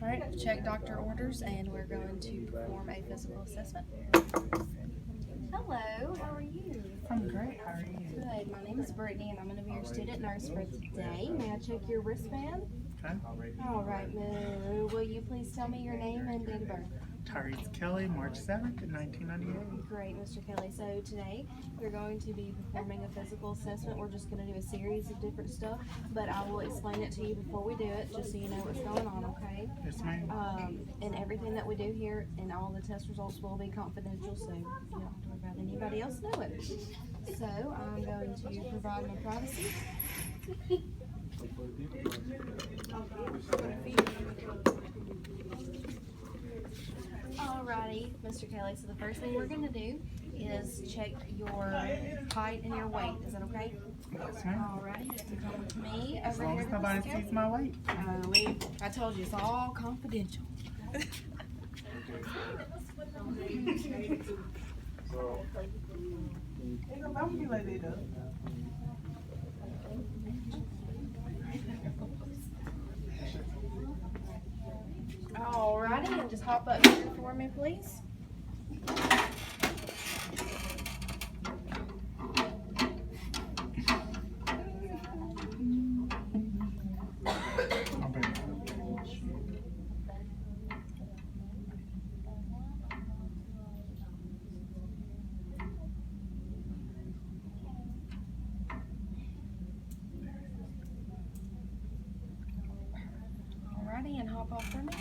All right, check doctor orders, and we're going to perform a physical assessment. Hello, how are you? I'm great. How are you? Good. My name is Brittany, and I'm going to be your student nurse for today. May I check your wristband? Okay. All right, will you please tell me your name and date of birth? Tyrese Kelly, March 7th, 1998. Great, Mr. Kelly. So today we're going to be performing a physical assessment. We're just going to do a series of different stuff, but I will explain it to you before we do it, just so you know what's going on, okay? Yes, ma'am. And everything that we do here and all the test results will be confidential, so you don't have to worry about anybody else knowing. So I'm going to provide my privacy. Alrighty, Mr. Kelly, so the first thing we're going to do is check your height and your weight. Is that okay? Yes, ma'am. Alrighty, you can come with me As over long here. as nobody sees my weight. I told you, it's all confidential. Alrighty, and just hop up here for me, please. Alrighty, and hop off for me.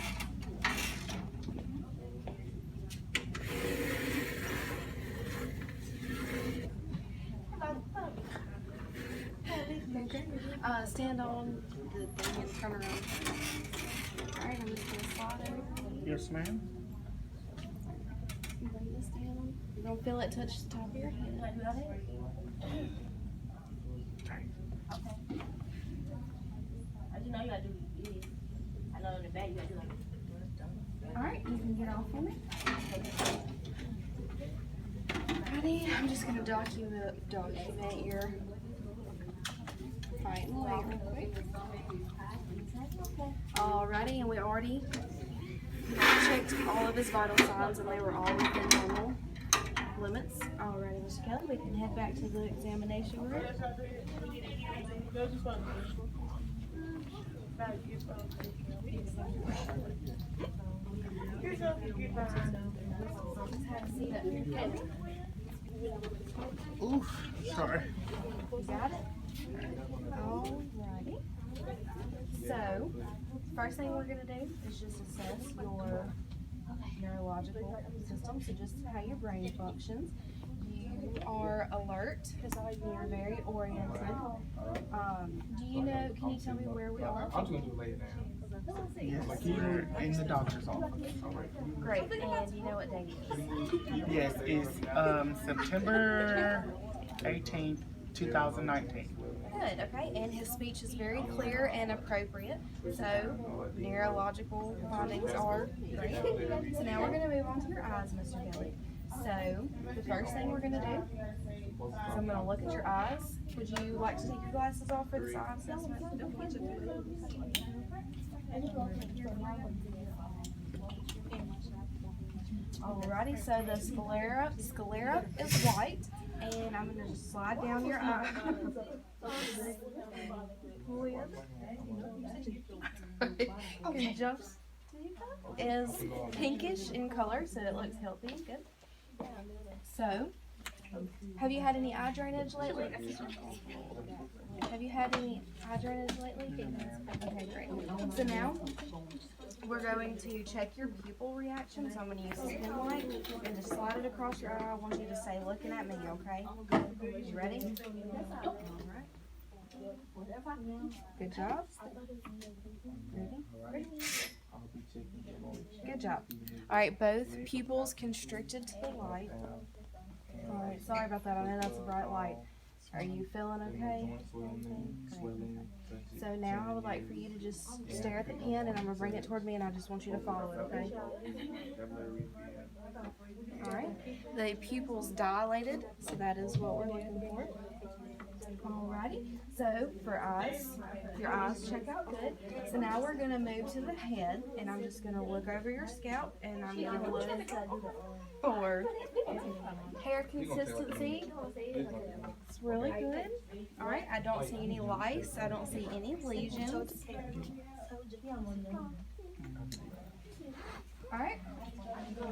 Okay. Stand on the thing and turn around. Alright, I'm just going to slide over. Yes, ma'am. Bring this down. You're going to feel it touch the top of your head. Okay. Okay. I just know you gotta do this. I know in the back you gotta do like Alright, you can get off for me. Alrighty, I'm just going to document your height and weight real quick. Alrighty, and we already checked all of his vital signs and they were all within normal limits. Alrighty, Mr. Kelly, we can head back to the examination room. Oof. Sorry. You got it? Alrighty. So, first thing we're going to do is just assess your neurological system, so just how your brain functions. You are alert, you're very oriented. Do you know, can you tell me where we are? I'm just gonna do it later now. Yes, you're in the doctor's office. Great, and you know what day it is? Yes, it's September 18th, 2019. Good, okay, and his speech is very clear and appropriate, so neurological findings are great. So now we're going to move on to your eyes, Mr. Kelly. So the first thing we're going to do is I'm going to look at your eyes. Would you like to take your glasses off for this eye assessment? Alrighty, so the sclera is white, and I'm going to just slide down your eye. Conjunctival is pinkish in color, so it looks healthy and good. So, have you had any eye drainage lately? Have you had any eye drainage lately? Okay, great. So now, we're going to check your pupil reaction. So I'm going to use this pen light and just slide it across your eye. I want you to say, looking at me, okay? You ready? All right. Good job. Ready? Good job. All right, both pupils constricted to the light. All right, sorry about that. I know that's a bright light. Are you feeling okay? So now I would like for you to just stare at the pen, and I'm going to bring it toward me, and I just want you to follow it, okay? All right. The pupils dilated, so that is what we're looking for. Alrighty, so for eyes, your eyes check out good. So now we're gonna move to the head, and I'm just gonna look over your scalp, and I'm gonna look for hair consistency. It's really good. Alright, I don't see any lice, I don't see any lesions. Alright,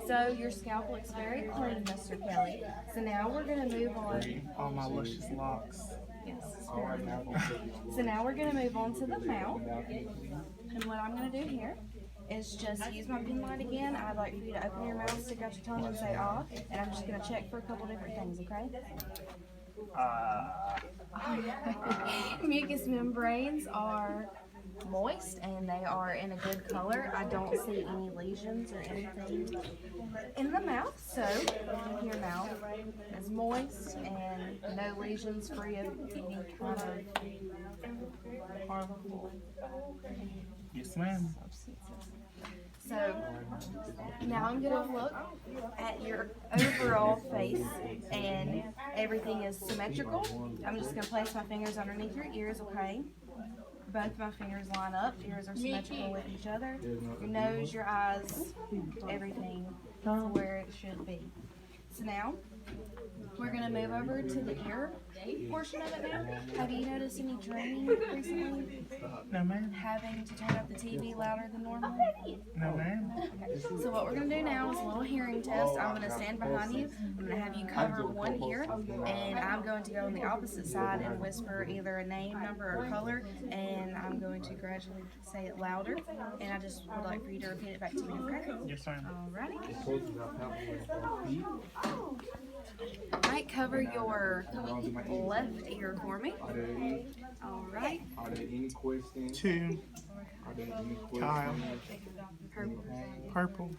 so your scalp looks very clean, Mr. Kelly. So now we're gonna move on. All my luscious locks. Yes, it's very beautiful. So now we're gonna move on to the mouth. And what I'm gonna do here is just use my pen light again. I'd like for you to open your mouth, stick out your tongue, and say ah. And I'm just gonna check for a couple different things, okay? Mucous membranes are moist and they are in a good color. I don't see any lesions or anything in the mouth, so your mouth is moist and no lesions, free of any kind of harmful Yes, ma'am. substances. So now I'm gonna look at your overall face, and everything is symmetrical. I'm just gonna place my fingers underneath your ears, okay? Both my fingers line up, ears are symmetrical with each other. Your nose, your eyes, everything is where it should be. So now, we're gonna move over to the ear portion of it now. Have you noticed any dreaming recently? No, ma'am. Having to turn up the TV louder than normal? No, ma'am. Okay. So what we're gonna do now is a little hearing test. I'm gonna stand behind you. I'm gonna have you cover one ear, and I'm going to go on the opposite side and whisper either a name, number, or color, and I'm going to gradually say it louder. And I just would like for you to repeat it back to me, okay? Yes, ma'am. Alrighty. Alright, cover your left ear for me. Alright. Are there any questions? Two. Are there any Kyle. questions? Purple. Purple.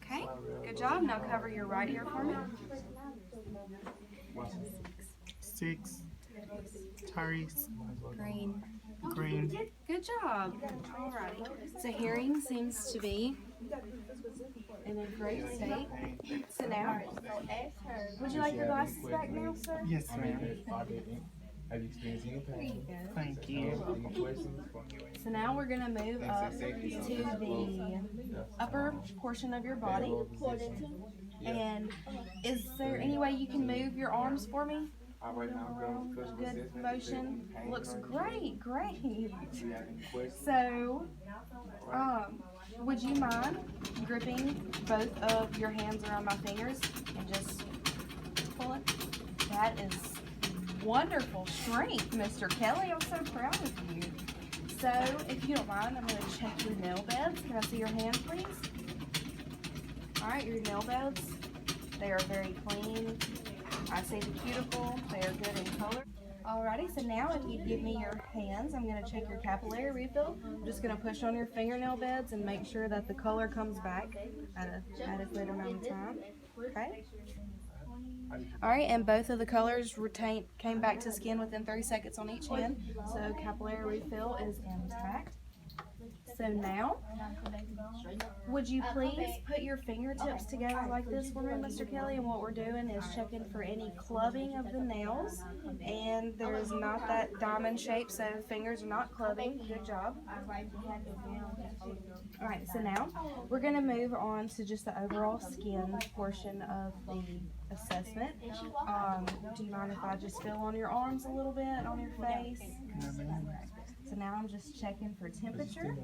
Okay, good job. Now cover your right ear for me. 6. Tyrese. Green. Green. Good job. Alrighty. So hearing seems to be in a great state. So now, would you like your glasses back now, sir? Yes, ma'am. Have you experienced any There you pain? go. Thank you. Any questions? So now we're gonna move up to the upper portion of your body. And is there any way you can move your arms for me? All right, now go. Good motion. Looks great, great. Do you have any questions? So, would you mind gripping both of your hands around my fingers and just pull it? That is wonderful strength, Mr. Kelly. I'm so proud of you. So, if you don't mind, I'm going to check your nail beds. Can I see your hand, please? Alright, your nail beds. They are very clean. I see the cuticle. They are good in color. Alrighty, so now if you give me your hands, I'm going to check your capillary refill. I'm just going to push on your fingernail beds and make sure that the color comes back at an adequate amount of time. Okay? Alright, and both of the colors came back to skin within 30 seconds on each hand, so capillary refill is intact. So now, would you please put your fingertips together like this for me, Mr. Kelly? And what we're doing is checking for any clubbing of the nails. And there's not that diamond shape, so fingers are not clubbing. Good job. Alright, so now we're going to move on to just the overall skin portion of the assessment. Do you mind if I just feel on your arms a little bit, on your face? No, ma'am. So now I'm just checking for temperature.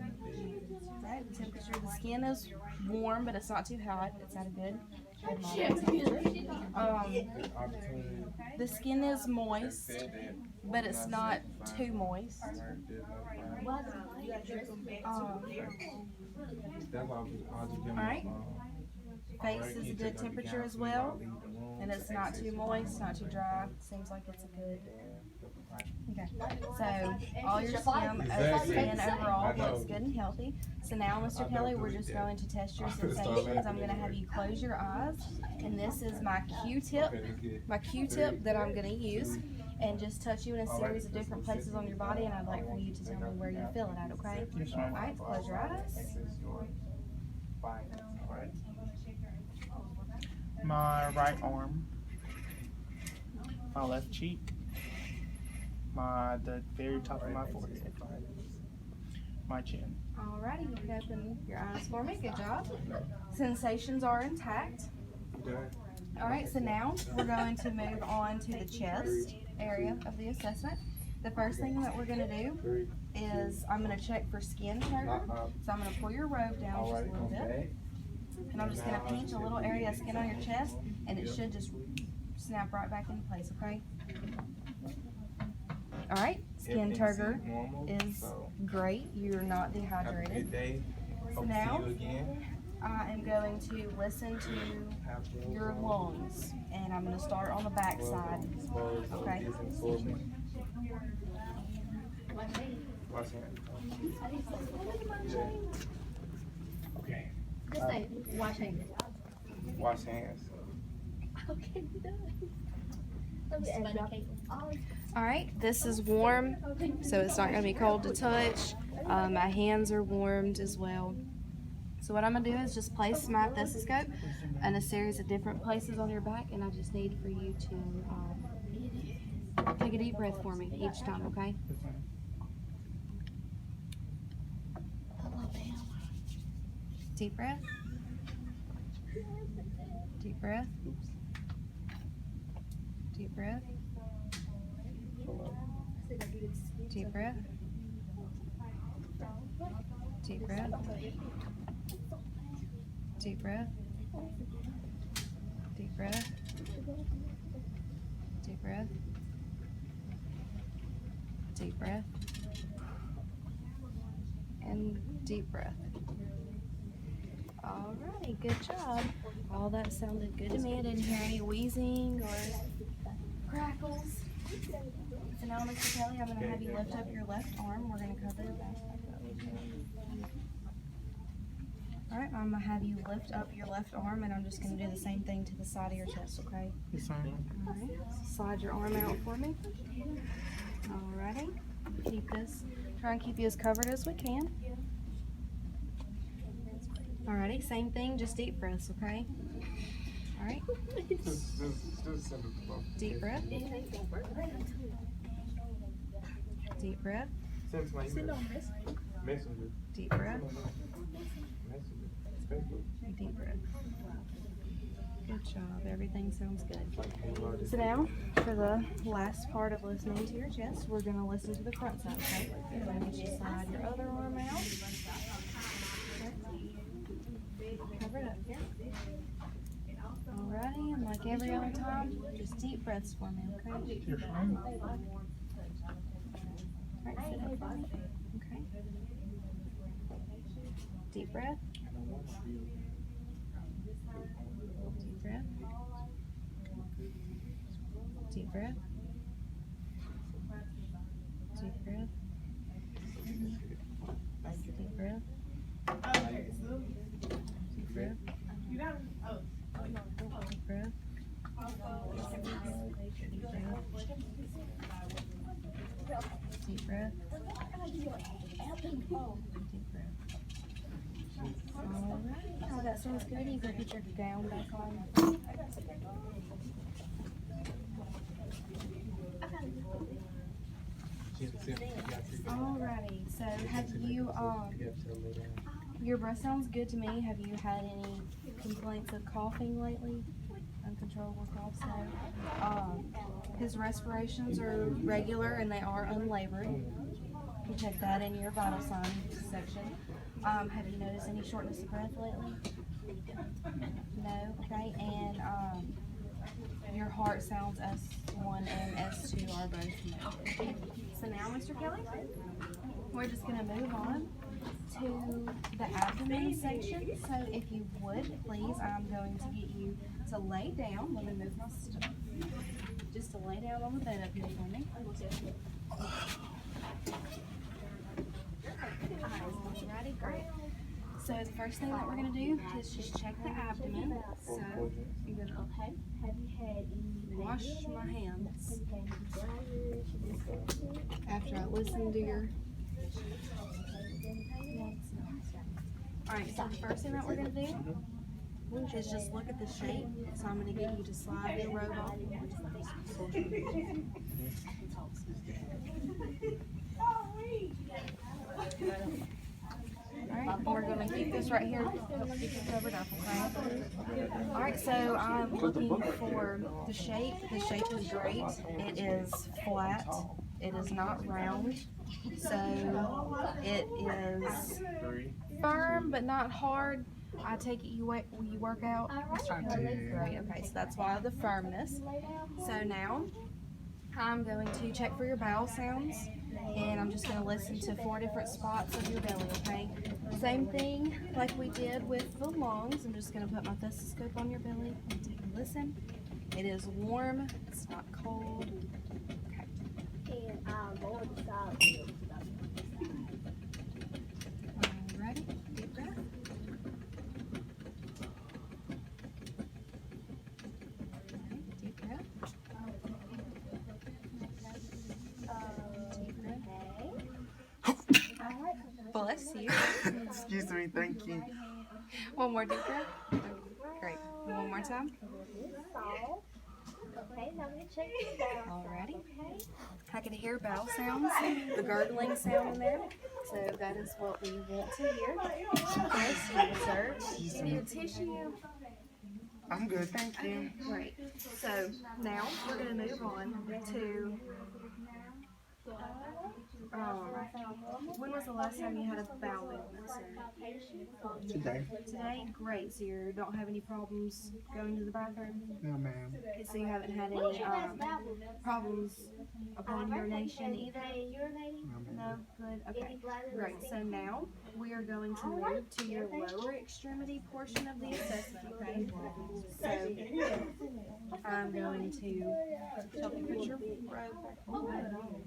Right, temperature. The skin is warm, but it's not too hot. It's at a good temperature. The skin is moist, but it's not too moist. Alright. Face is a good temperature as well, and it's not too moist, not too dry. Seems like it's a good. Okay, so all your skin overall looks good and healthy. So now, Mr. Kelly, we're just going to test your sensations. I'm going to have you close your eyes, and this is my Q-tip that I'm going to use, and just touch you in a series of different places on your body, and I'd like for you to tell me where you feel it at, okay? Yes, ma'am. Alright, close your eyes. My right arm. My left cheek. The very top of my forehead. My chin. Alrighty, you can open your eyes for me. Good job. Sensations are intact. You done? Alright, so now we're going to move on to the chest area of the assessment. The first thing that we're going to do 3, is I'm going to check for skin turn. So I'm going to pull your robe down just a little bit. And I'm just going to pinch a little area of skin on your chest, and it should just snap right back into place, okay? Alright, skin turgor is great. You're not Have a dehydrated. good day. So Hope to now see you again. I am going to listen to your lungs, and I'm going to start on the back side. Okay. Wash hands. Okay. Just say, wash hands. Wash hands. Okay, done. Let me ask y'all. Alright, this is warm, so it's not going to be cold to touch. My hands are warmed as well. So what I'm going to do is just place my stethoscope in a series of different places on your back, and I just need for you to take a deep breath for me each time, okay? Deep breath. Deep breath. Deep breath. Deep breath. Deep breath. Deep breath. Deep breath. Deep breath. Deep breath. And deep breath. Alrighty, good job. All that sounded good to me. I didn't hear any wheezing or crackles. So now, Mr. Kelly, I'm going to have you lift up your left arm. We're going to cover your back. Alright, I'm going to have you lift up your left arm, and I'm just going to do the same thing to the side of your chest, okay? Yes, ma'am. Alright, slide your arm out for me. Alrighty, try and keep you as covered as we can. Alrighty, same thing, just deep breaths, okay? Alright, deep breath. Deep breath. Send my email. Messenger. Deep breath. Messenger. Facebook. Deep breath. Good job. Everything sounds good. So now, for the last part of listening to your chest, we're going to listen to the front side, okay? I'm going to get you slide your other arm out. Cover it up here. Alrighty, and like every other time, just deep breaths for me, okay? You're fine. Alright, sit up for me. Okay. Deep breath. Deep breath. Deep breath. Deep breath. Deep breath. Deep breath. Deep breath. Deep breath. Deep breath. Alright, oh, that sounds good. You can put your gown back on. Alrighty, so have you, your breath sounds good to me. Have you had any complaints of coughing lately? Uncontrollable coughs? No. His respirations are regular and they are unlabored. You check that in your vital signs section. Have you noticed any shortness of breath lately? No? Okay, and your heart sounds S1 and S2 are both no. So now, Mr. Kelly, we're just going to move on to the abdomen section. So if you would, please, I'm going to get you to lay down. Let me move my stuff. Just to lay down on the bed up here for me. Alrighty, great. So the first thing that we're going to do is just check the abdomen. So I'm going to Have you had any wash my hands after I listen to your... Alright, so the first thing that we're going to do is just look at the shape. So I'm going to get you to slide your robe off. Alright, we're going to keep this right here covered up, okay? Alright, so I'm looking for the shape. The shape is great. It is flat. It is not round. So it is firm but not hard. I take it you work out? I did. Great, okay, so that's why the firmness. So now I'm going to check for your bowel sounds, and I'm just going to listen to 4 different spots of your belly, okay? Same thing like we did with the lungs. I'm just going to put my stethoscope on your belly and take a listen. It is warm, it's not cold. Okay. Alrighty, deep breath. Deep breath. Bless you. Excuse me, thank you. One more deep breath. Okay, great. One more time. Okay, now we check this out. Alrighty. I can hear bowel sounds, the gurgling sound in there. So that is what we want to hear. Bless you, sir. You need a tissue? I'm good, thank you. Great. So now we're going to move on to when was the last time you had a bowel movement, sir? Today. Today? Great. So you don't have any problems going to the bathroom? No, ma'am. Okay, so you haven't had any problems upon urination either? No? Good. Okay. Great. So now we are going to move to your lower extremity portion of the assessment, okay? So I'm going to help you put your robe back on.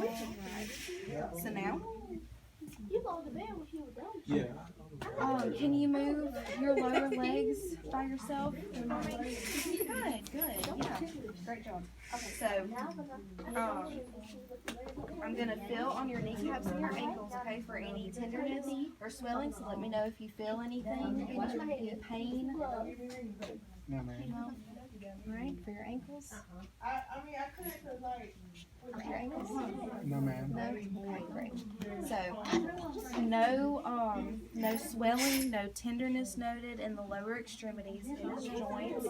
Alright. So now, can you move your lower legs by yourself? Good, yeah, great job. Okay, so I'm gonna feel on your kneecaps and your ankles, okay, for any tenderness or swelling. So let me know if you feel anything, any pain. No, ma'am. Right, for your ankles. For your ankles. No, ma'am. No? Okay, great. So, no swelling, no tenderness noted in the lower extremities, in the joints.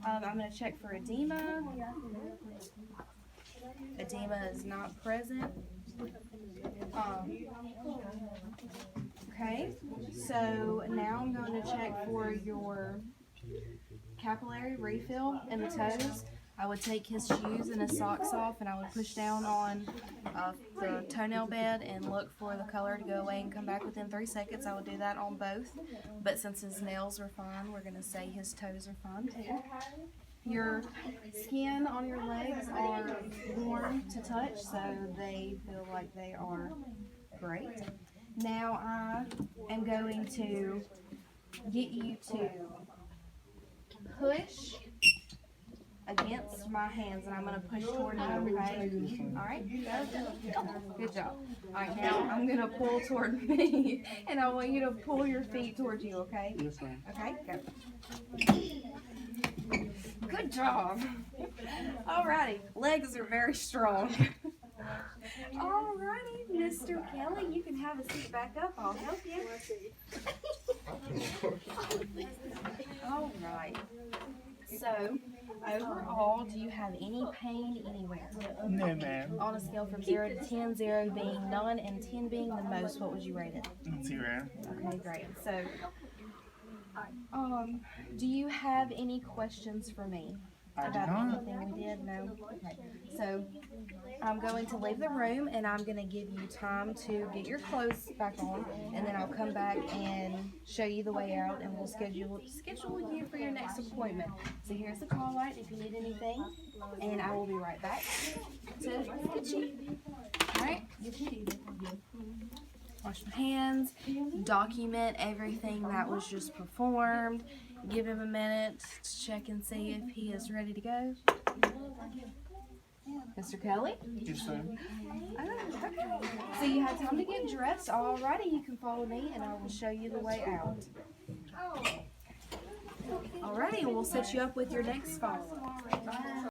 I'm going to check for edema. Edema is not present. Okay, so now I'm going to check for your capillary refill in the toes. I would take his shoes and his socks off, and I would push down on the toenail bed and look for the color to go away and come back within 3 seconds. I would do that on both, but since his nails are fine, we're going to say his toes are fine too. Your skin on your legs are warm to touch, so they feel like they are great. Now I am going to get you to push against my hands, and I'm going to push toward you, okay? Alright? Good job. Alright, now I'm going to pull toward me, and I want you to pull your feet towards you, okay? Yes, ma'am. Okay, go. Good job. Alrighty, legs are very strong. Alrighty, Mr. Kelly, you can have a seat back up. I'll help you. Alright. So, overall, do you have any pain anywhere? No, ma'am. On a scale from 0 to 10, 0 being none and 10 being the most, what would you rate it? 0. Okay, great. So, do you have any questions for me I do about not. anything we did? No? Okay. So, I'm going to leave the room, and I'm going to give you time to get your clothes back on, and then I'll come back and show you the way out, and we'll schedule you for your next appointment. So here's the call light if you need anything, and I will be right back to get you. Alright? Wash my hands, document everything that was just performed, give him a minute to check and see if he is ready to go. Mr. Kelly? Yes, sir. Oh, okay. So you had time to get dressed. Alrighty, you can follow me and I will show you the way out. Alrighty, and we'll set you up with your next follower.